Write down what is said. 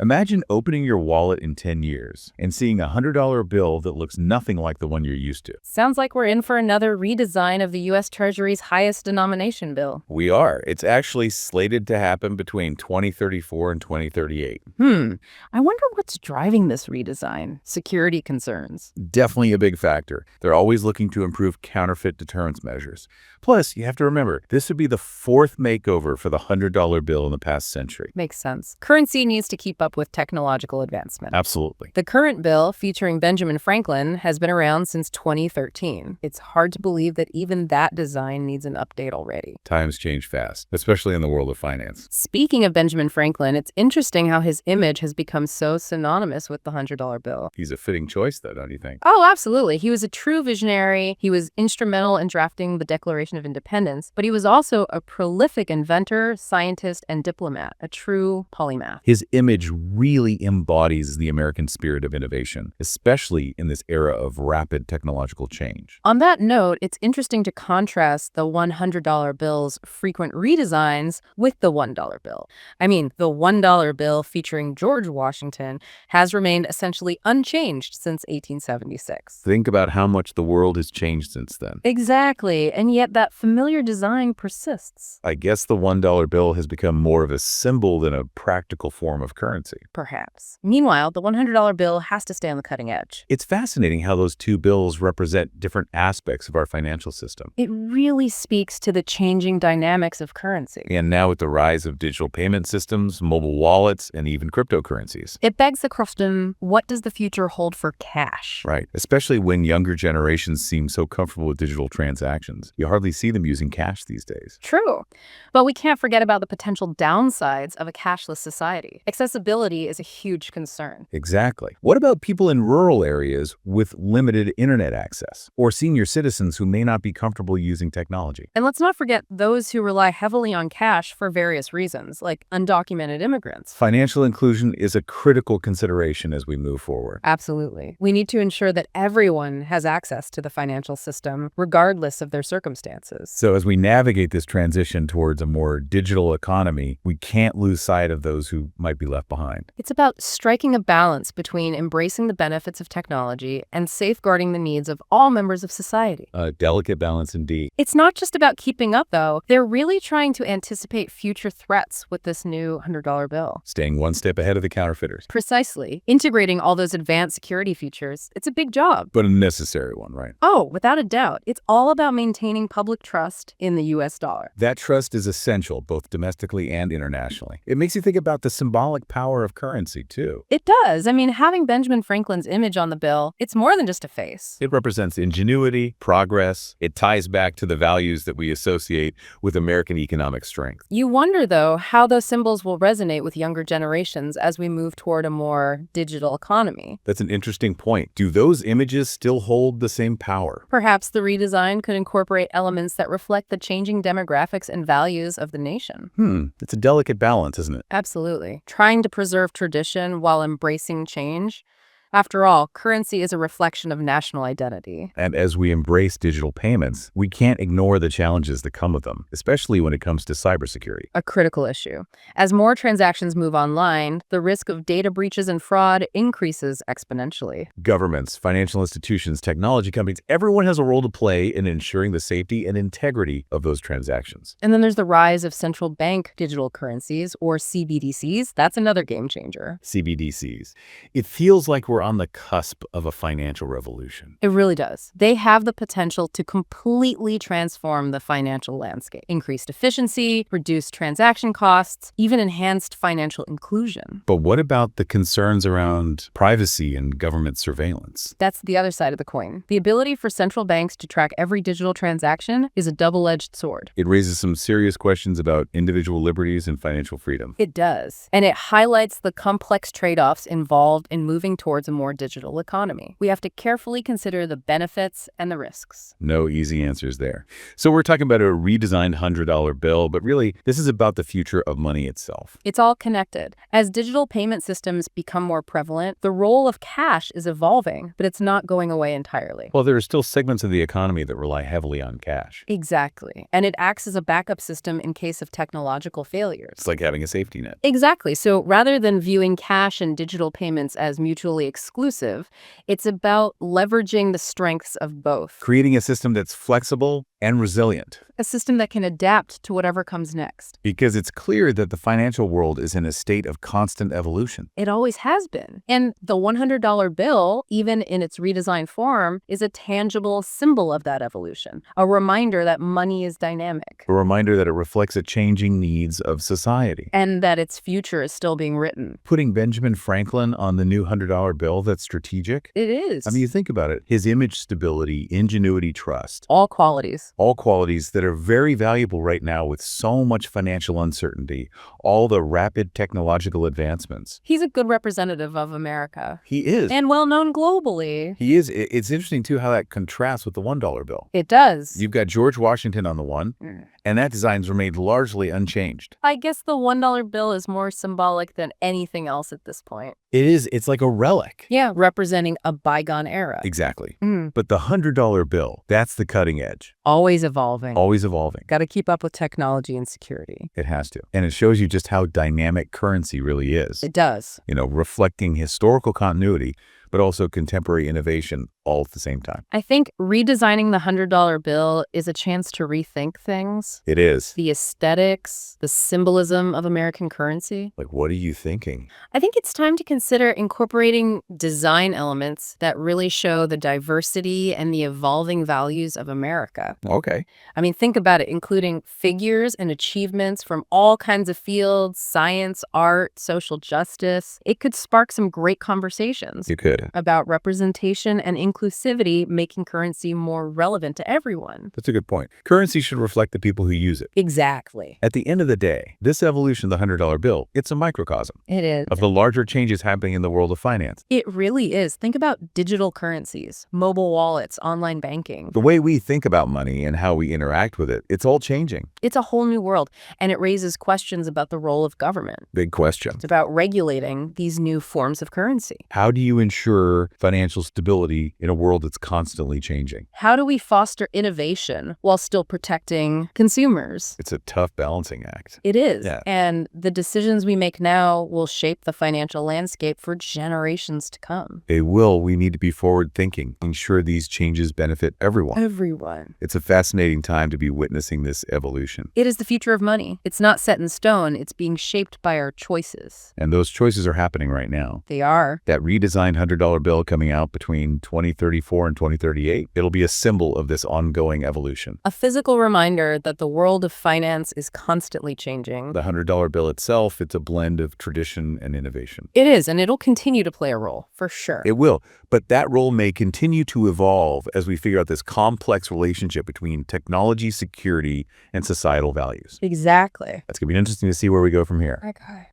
Imagine opening your wallet in 10 years and seeing a $100 bill that looks nothing like the one you're used to. Sounds like we're in for another redesign of the U.S. Treasury's highest denomination bill. We are. It's actually slated to happen between 2034 and 2038. I wonder what's driving this redesign. Security concerns. Definitely a big factor. They're always looking to improve counterfeit deterrence measures. Plus, you have to remember, this would be the fourth makeover for the $100 bill in the past century. Makes sense. Currency needs to keep up with technological advancement. Absolutely. The current bill, featuring Benjamin Franklin, has been around since 2013. It's hard to believe that even that design needs an update already. Times change fast, especially in the world of finance. Speaking of Benjamin Franklin, it's interesting how his image has become so synonymous with the $100 bill. He's a fitting choice, though, don't you think? Oh, absolutely. He was a true visionary. He was instrumental in drafting the Declaration of Independence, but he was also a prolific inventor, scientist, and diplomat, a true polymath. His image really embodies the American spirit of innovation, especially in this era of rapid technological change. On that note, it's interesting to contrast the $100 bill's frequent redesigns with the $1 bill. I mean, the $1 bill featuring George Washington has remained essentially unchanged since 1876. Think about how much the world has changed since then. Exactly, and yet that familiar design persists. I guess the $1 bill has become more of a symbol than a practical form of currency. Perhaps. Meanwhile, the $100 bill has to stay on the cutting edge. It's fascinating how those two bills represent different aspects of our financial system. It really speaks to the changing dynamics of currency. And now with the rise of digital payment systems, mobile wallets, and even cryptocurrencies. It begs the question, what does the future hold for cash? Right, especially when younger generations seem so comfortable with digital transactions. You hardly see them using cash these days. True. But we can't forget about the potential downsides of a cashless society. Accessibility is a huge concern. Exactly. What about people in rural areas with limited internet access, or senior citizens who may not be comfortable using technology? And let's not forget those who rely heavily on cash for various reasons, like undocumented immigrants. Financial inclusion is a critical consideration as we move forward. Absolutely. We need to ensure that everyone has access to the financial system, regardless of their circumstances. So as we navigate this transition towards a more digital economy, we can't lose sight of those who might be left behind. It's about striking a balance between embracing the benefits of technology and safeguarding the needs of all members of society. A delicate balance indeed. It's not just about keeping up, though. They're really trying to anticipate future threats with this new $100 bill. Staying one step ahead of the counterfeiters. Precisely. Integrating all those advanced security features, it's a big job. But a necessary one, right? Oh, without a doubt. It's all about maintaining public trust in the U.S. dollar. That trust is essential, both domestically and internationally. It makes you think about the symbolic power of currency, too. It does. I mean, having Benjamin Franklin's image on the bill, it's more than just a face. It represents ingenuity, progress. It ties back to the values that we associate with American economic strength. You wonder, though, how those symbols will resonate with younger generations as we move toward a more digital economy. That's an interesting point. Do those images still hold the same power? Perhaps the redesign could incorporate elements that reflect the changing demographics and values of the nation. It's a delicate balance, isn't it? Absolutely. Trying to preserve tradition while embracing change. After all, currency is a reflection of national identity. And as we embrace digital payments, we can't ignore the challenges that come with them, especially when it comes to cybersecurity. A critical issue. As more transactions move online, the risk of data breaches and fraud increases exponentially. Governments, financial institutions, technology companies, everyone has a role to play in ensuring the safety and integrity of those transactions. And then there's the rise of central bank digital currencies, or CBDCs. That's another game changer. CBDCs. It feels like we're on the cusp of a financial revolution. It really does. They have the potential to completely transform the financial landscape. Increased efficiency, reduced transaction costs, even enhanced financial inclusion. But what about the concerns around privacy and government surveillance? That's the other side of the coin. The ability for central banks to track every digital transaction is a double-edged sword. It raises some serious questions about individual liberties and financial freedom. It does. And it highlights the complex trade-offs involved in moving towards a more digital economy. We have to carefully consider the benefits and the risks. No easy answers there. So we're talking about a redesigned $100 bill, but really, this is about the future of money itself. It's all connected. As digital payment systems become more prevalent, the role of cash is evolving, but it's not going away entirely. Well, there are still segments of the economy that rely heavily on cash. Exactly. And it acts as a backup system in case of technological failures. It's like having a safety net. Exactly. So rather than viewing cash and digital payments as mutually exclusive, it's about leveraging the strengths of both. Creating a system that's flexible and resilient. A system that can adapt to whatever comes next. Because it's clear that the financial world is in a state of constant evolution. It always has been. And the $100 bill, even in its redesigned form, is a tangible symbol of that evolution. A reminder that money is dynamic. A reminder that it reflects the changing needs of society. And that its future is still being written. Putting Benjamin Franklin on the new $100 bill, that's strategic. It is. I mean, you think about it. His image, stability, ingenuity, trust. All qualities. All qualities that are very valuable right now with so much financial uncertainty, all the rapid technological advancements. He's a good representative of America. He is. And well known globally. He is. It's interesting, too, how that contrasts with the $1 bill. It does. You've got George Washington on the one, and that design's remained largely unchanged. I guess the $1 bill is more symbolic than anything else at this point. It is. It's like a relic. Yeah, representing a bygone era. Exactly. But the $100 bill, that's the cutting edge. Always evolving. Always evolving. Got to keep up with technology and security. It has to. And it shows you just how dynamic currency really is. It does. You know, reflecting historical continuity, but also contemporary innovation all at the same time. I think redesigning the $100 bill is a chance to rethink things. It is. The aesthetics, the symbolism of American currency. Like, what are you thinking? I think it's time to consider incorporating design elements that really show the diversity and the evolving values of America. Okay. I mean, think about it, including figures and achievements from all kinds of fields, science, art, social justice. It could spark some great conversations. You could. About representation and inclusivity, making currency more relevant to everyone. That's a good point. Currency should reflect the people who use it. Exactly. At the end of the day, this evolution of the $100 bill, it's a microcosm It is. of the larger changes happening in the world of finance. It really is. Think about digital currencies, mobile wallets, online banking. The way we think about money and how we interact with it, it's all changing. It's a whole new world, and it raises questions about the role of government. Big question. It's about regulating these new forms of currency. How do you ensure financial stability in a world that's constantly changing? How do we foster innovation while still protecting consumers? It's a tough balancing act. It is. Yeah. And the decisions we make now will shape the financial landscape for generations to come. They will. We need to be forward thinking, ensure these changes benefit everyone. Everyone. It's a fascinating time to be witnessing this evolution. It is the future of money. It's not set in stone. It's being shaped by our choices. And those choices are happening right now. They are. That redesigned $100 bill coming out between 2034 and 2038, it'll be a symbol of this ongoing evolution. A physical reminder that the world of finance is constantly changing. The $100 bill itself, it's a blend of tradition and innovation. It is, and it'll continue to play a role, for sure. It will, but that role may continue to evolve as we figure out this complex relationship between technology, security, and societal values. Exactly. That's going to be interesting to see where we go from here. Okay.